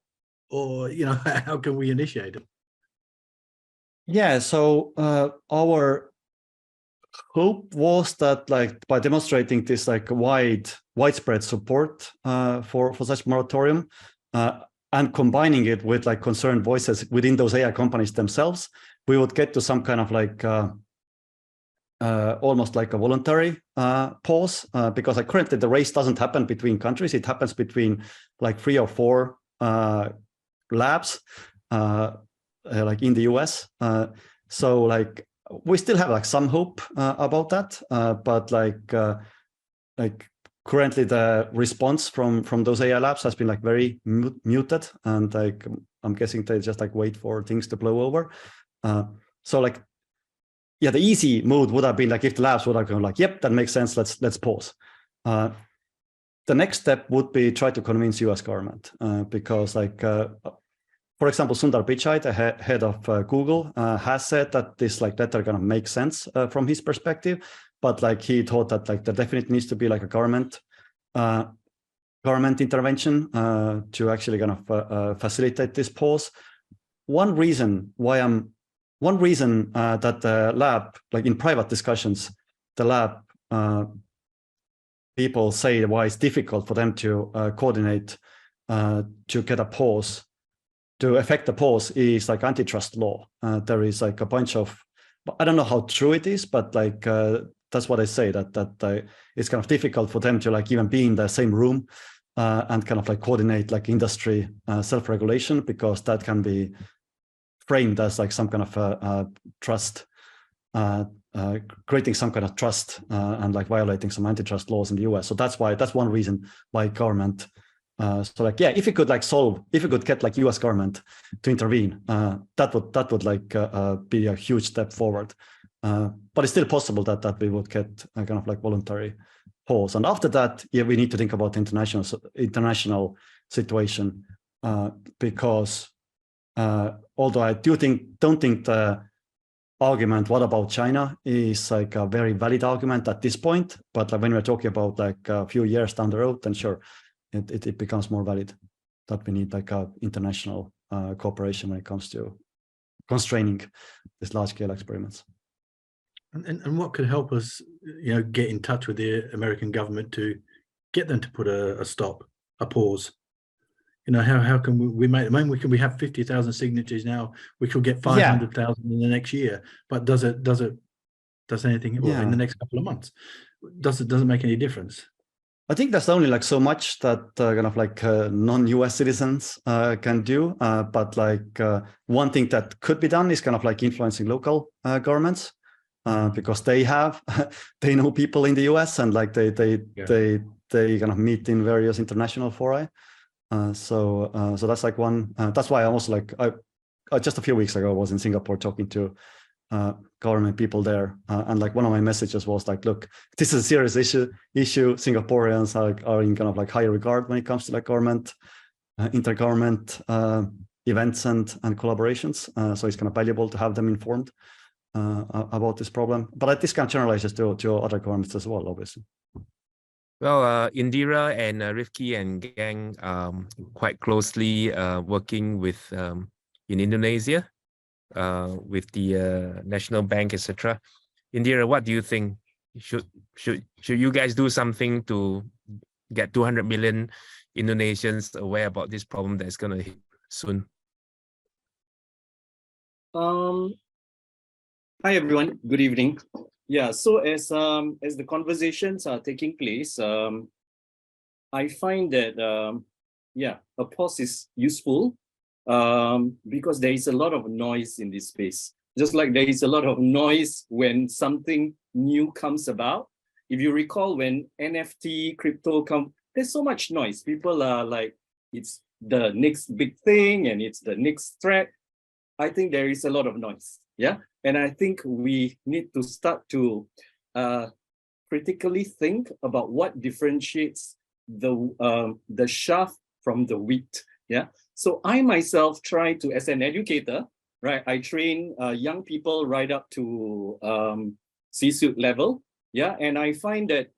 or how can we initiate it? Yeah. So our hope was that like by demonstrating this like widespread support for such moratorium and combining it with like concerned voices within those AI companies themselves, we would get to some kind of like almost like a voluntary pause, because like currently the race doesn't happen between countries. It happens between like 3 or 4 labs like in the US. So like we still have like some hope about that, but like currently the response from those AI labs has been like very muted, and like I'm guessing they just like wait for things to blow over. So like, yeah, the easy mode would have been like if the labs would have gone like, yep, that makes sense. Let's pause. The next step would be try to convince US government, because like, for example, Sundar Pichai, the head of Google, has said that this like letter gonna make sense from his perspective, but like he thought that like there definitely needs to be like a government intervention to actually kind of facilitate this pause. One reason that the lab, like in private discussions, the lab people say why it's difficult for them to coordinate to get a pause, to affect the pause, is like antitrust law. There is like a bunch of, I don't know how true it is, but like that's what I say, that it's kind of difficult for them to like even be in the same room and kind of like coordinate like industry self-regulation, because that can be framed as like some kind of trust, creating some kind of trust and like violating some antitrust laws in the US. So that's one reason why government. So like, yeah, if you could get like US government to intervene, that would like be a huge step forward. But it's still possible that we would get a kind of like voluntary pause. And after that, yeah, we need to think about international situation, because although I don't think the argument, what about China, is like a very valid argument at this point. But like when we're talking about like a few years down the road, then sure, it becomes more valid that we need like a international cooperation when it comes to constraining these large-scale experiments. And what could help us, get in touch with the American government to get them to put a stop, a pause? How can we make? I mean, we have 50,000 signatures now. We could get 500,000 in the next year. But does anything? Well, in the next couple of months, doesn't make any difference. I think there's only like so much that kind of like non-US citizens can do. But like one thing that could be done is kind of like influencing local governments, because they know people in the US, and like they kind of meet in various international fora. So that's like one. That's why I also like just a few weeks ago I was in Singapore talking to government people there, and like one of my messages was like, look, this is a serious issue. Singaporeans are in kind of like high regard when it comes to like government, intergovernment events and collaborations. So it's kind of valuable to have them informed about this problem. But this kind of generalizes to other governments as well, obviously. Well, Indira and Rifki and gang quite closely working with in Indonesia with the National Bank, etc. Indira, what do you think? Should you guys do something to get 200 million Indonesians aware about this problem that's going to hit soon? Hi everyone. Good evening. Yeah. So as the conversations are taking place, I find that a pause is useful because there is a lot of noise in this space. Just like there is a lot of noise when something new comes about. If you recall, when NFT, crypto come, there's so much noise. People are like, it's the next big thing and it's the next threat. I think there is a lot of noise. Yeah. And I think we need to start to critically think about what differentiates the chaff from the wheat. Yeah. So I myself try to, as an educator, right, I train young people right up to C-suite level. Yeah, and I find that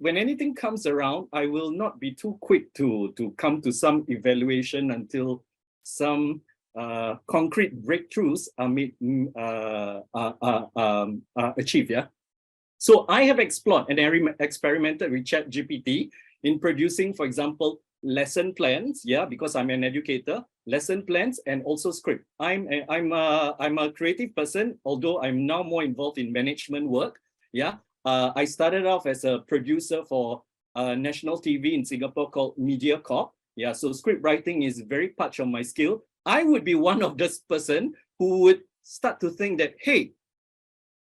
when anything comes around, I will not be too quick to come to some evaluation until some concrete breakthroughs are made, achieved. Yeah. So I have explored and experimented with ChatGPT in producing, for example, lesson plans. Yeah, because I'm an educator, lesson plans and also script. I'm a creative person, although I'm now more involved in management work. Yeah. I started off as a producer for national TV in Singapore called MediaCorp. Yeah, so script writing is very much of my skill. I would be one of this person who would start to think that, hey,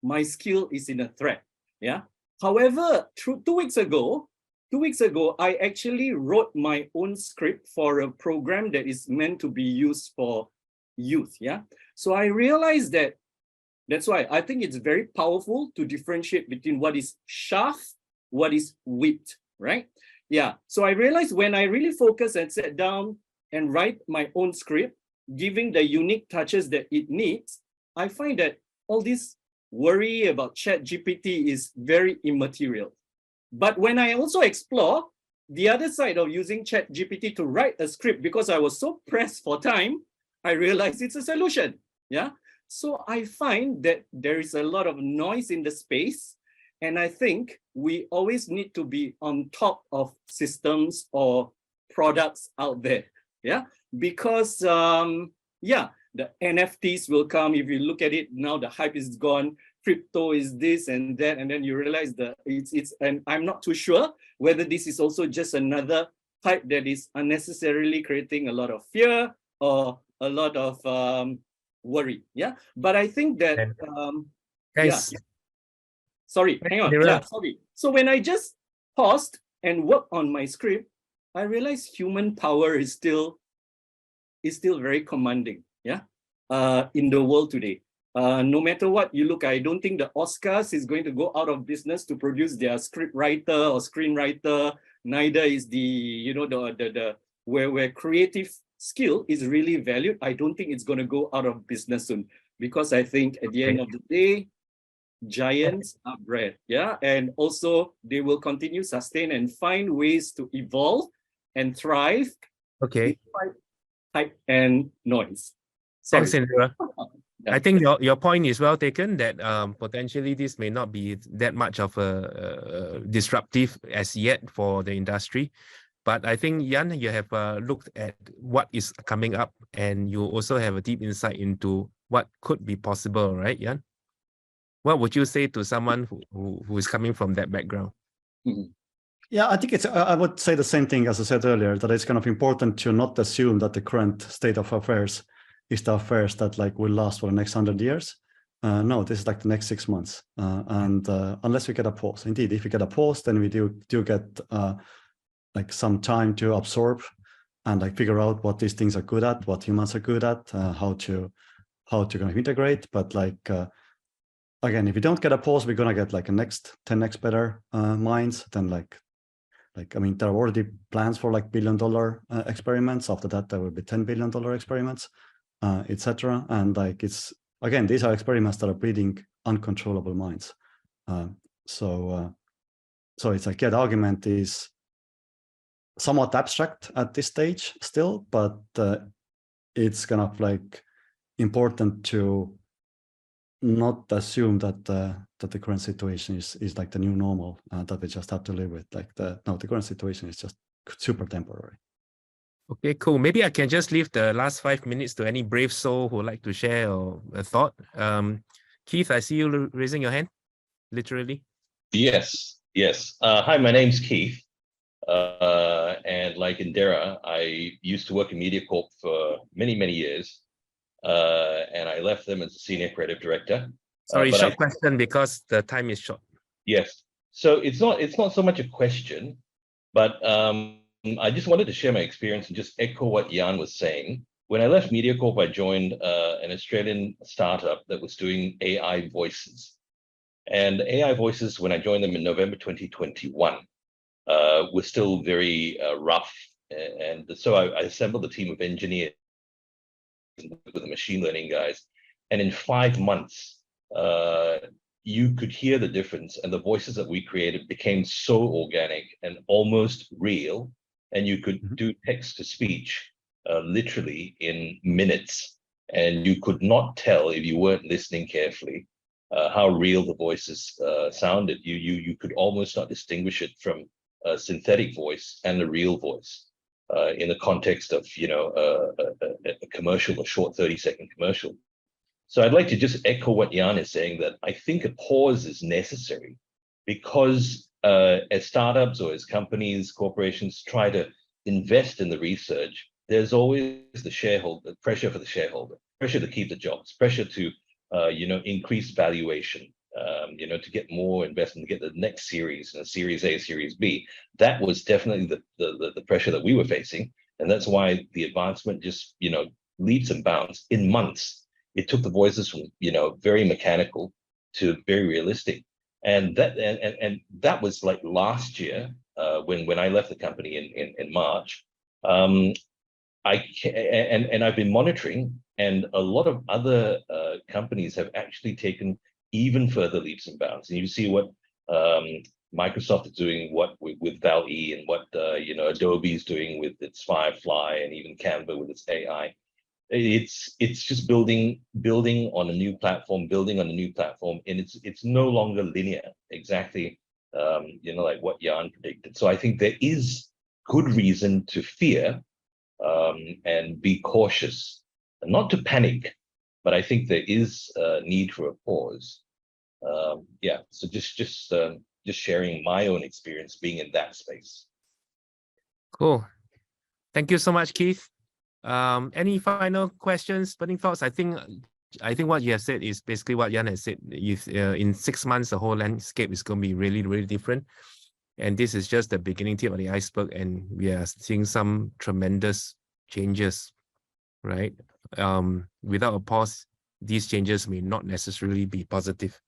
my skill is in a threat. Yeah. However, 2 weeks ago, I actually wrote my own script for a program that is meant to be used for youth. Yeah. So I realized that. That's why I think it's very powerful to differentiate between what is chaff, what is wheat, right? Yeah. So I realized when I really focus and sat down and write my own script, giving the unique touches that it needs, I find that all this worry about ChatGPT is very immaterial. But when I also explore the other side of using ChatGPT to write a script, because I was so pressed for time, I realized it's a solution. Yeah. So I find that there is a lot of noise in the space, and I think we always need to be on top of systems or products out there. Yeah, because the NFTs will come. If you look at it now, the hype is gone. Crypto is this and that, and then you realize that it's and I'm not too sure whether this is also just another hype that is unnecessarily creating a lot of fear or a lot of worry. Yeah, but I think that sorry, hang on. Yeah, sorry. So when I just paused and worked on my script, I realized human power is still very commanding. Yeah, in the world today. No matter what you look, I don't think the Oscars is going to go out of business to produce their script writer or screenwriter. Neither is the where creative skill is really valued. I don't think it's going to go out of business soon, because I think at the end of the day, giants are bred, yeah, and also they will continue sustain and find ways to evolve and thrive. Okay. Despite hype and noise. Sorry. Thanks, Indira. Yeah. I think your point is well taken, that potentially this may not be that much of a disruptive as yet for the industry. But I think, Jan, you have looked at what is coming up, and you also have a deep insight into what could be possible, right, Jan? What would you say to someone who is coming from that background? Mhm. Yeah, I think I would say the same thing as I said earlier, that it's kind of important to not assume that the current state of affairs is the affairs that like will last for the next 100 years. No, this is like the next 6 months. And unless we get a pause, indeed, if we get a pause, then we do get like some time to absorb and like figure out what these things are good at, what humans are good at, how to kind of integrate. But like, again, if we don't get a pause, we're gonna get like a next 10x better minds. Then like I mean, there are already plans for like $1 billion experiments. After that, there will be $10 billion experiments, etc. And like it's, again, these are experiments that are breeding uncontrollable minds. So it's like, yeah, the argument is somewhat abstract at this stage still, but it's kind of like important to not assume that the current situation is like the new normal that we just have to live with. Like the current situation is just super temporary. Okay, cool. Maybe I can just leave the last 5 minutes to any brave soul who would like to share a thought. Keith, I see you raising your hand, literally. Yes. Hi, my name's Keith. And like Indira, I used to work in MediaCorp for many, many years. And I left them as a senior creative director. Sorry, short question because the time is short. Yes. So it's not so much a question, but I just wanted to share my experience and just echo what Jan was saying. When I left MediaCorp, I joined an Australian startup that was doing AI voices. And AI voices, when I joined them in November 2021, were still very rough. And so I assembled a team of engineers with the machine learning guys. And in 5 months, you could hear the difference, and the voices that we created became so organic and almost real. And you could do text to speech literally in minutes. And you could not tell, if you weren't listening carefully, how real the voices sounded. You could almost not distinguish it from a synthetic voice and a real voice in the context of, you know, a commercial, a short 30-second commercial. So I'd like to just echo what Jan is saying, that I think a pause is necessary, because as startups or as companies, corporations try to invest in the research, there's always the pressure for the shareholder, pressure to keep the jobs, pressure to you know, increase valuation, you know, to get more investment, to get the next series, Series A, Series B. That was definitely the pressure that we were facing, and that's why the advancement just, you know, leaps and bounds in months. It took the voices from, you know, very mechanical to very realistic, and that was like last year when I left the company in March. I've been monitoring, and a lot of other companies have actually taken even further leaps and bounds. And you see what Microsoft is doing, what with Val-E, and what you know, Adobe is doing with its Firefly, and even Canva with its AI. It's just building on a new platform, and it's no longer linear, exactly, you know, like what Jan predicted. So I think there is good reason to fear and be cautious, not to panic, but I think there is a need for a pause. Yeah, so just sharing my own experience being in that space. Cool. Thank you so much, Keith. Any final questions, burning thoughts? I think what you have said is basically what Jan has said. In 6 months, the whole landscape is going to be really, really different. And this is just the beginning tip of the iceberg, and we are seeing some tremendous changes, right? Without a pause, these changes may not necessarily be positive.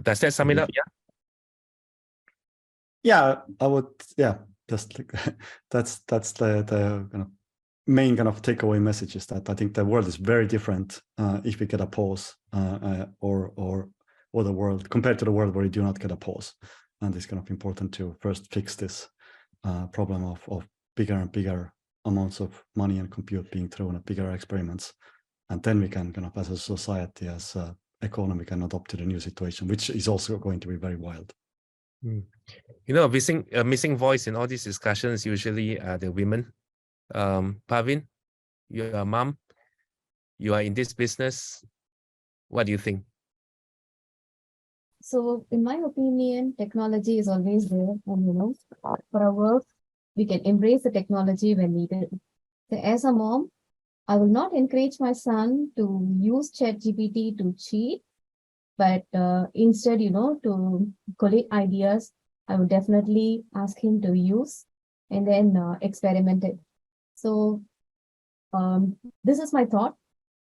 Does that sum it up? Yeah. Yeah, I would. Yeah, just like that's the kind of main kind of takeaway message is that I think the world is very different if we get a pause or the world compared to the world where you do not get a pause, and it's kind of important to first fix this problem of bigger and bigger amounts of money and compute being thrown at bigger experiments, and then we can kind of as a society, as a economy, can adapt to the new situation, which is also going to be very wild. You know, a missing voice in all these discussions usually are the women. Pavin, you're a mom. You are in this business. What do you think? So, in my opinion, technology is always there, and for our work, we can embrace the technology when needed. So, as a mom, I will not encourage my son to use ChatGPT to cheat, but instead, to collect ideas, I would definitely ask him to use and then experiment it. So, this is my thought.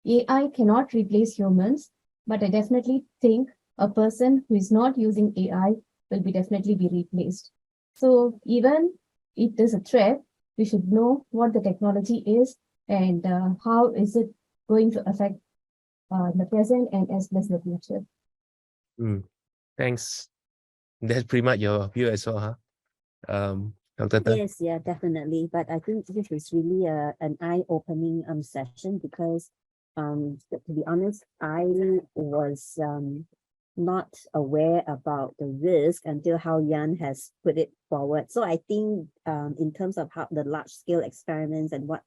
AI cannot replace humans, but I definitely think a person who is not using AI will definitely be replaced. So even if there's a threat, we should know what the technology is and how is it going to affect the present and as well as the future. Thanks. That's pretty much your view as well, huh? Dr. Tan? Yes, yeah, definitely. But I think this is really an eye-opening session because to be honest, I was not aware about the risk until how Jan has put it forward. So I think in terms of how the large-scale experiments and what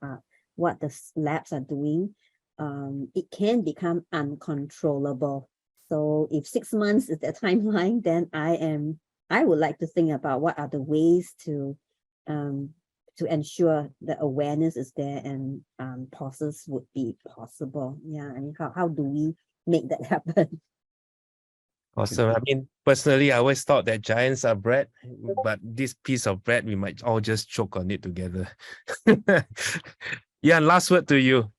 the labs are doing, it can become uncontrollable. So if 6 months is the timeline, then I would like to think about what are the ways to ensure the awareness is there and pauses would be possible. Yeah, I mean, how do we make that happen? Awesome. I mean, personally, I always thought that giants are bread, but this piece of bread, we might all just choke on it together. Yeah, last word to you.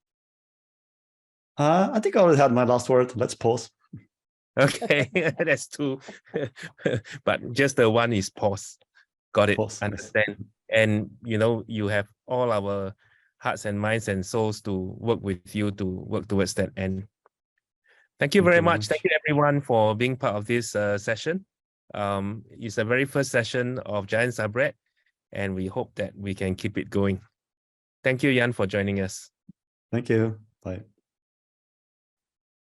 I think I already had my last word. Let's pause. Okay, that's two. But just the one is pause. Got it. Pause, yes. Understand. And you have all our hearts and minds and souls to work with you to work towards that end. Thank you very much. Thank you everyone for being part of this session. It's the very first session of Giants Are Bread, and we hope that we can keep it going. Thank you, Jan, for joining us. Thank you. Bye.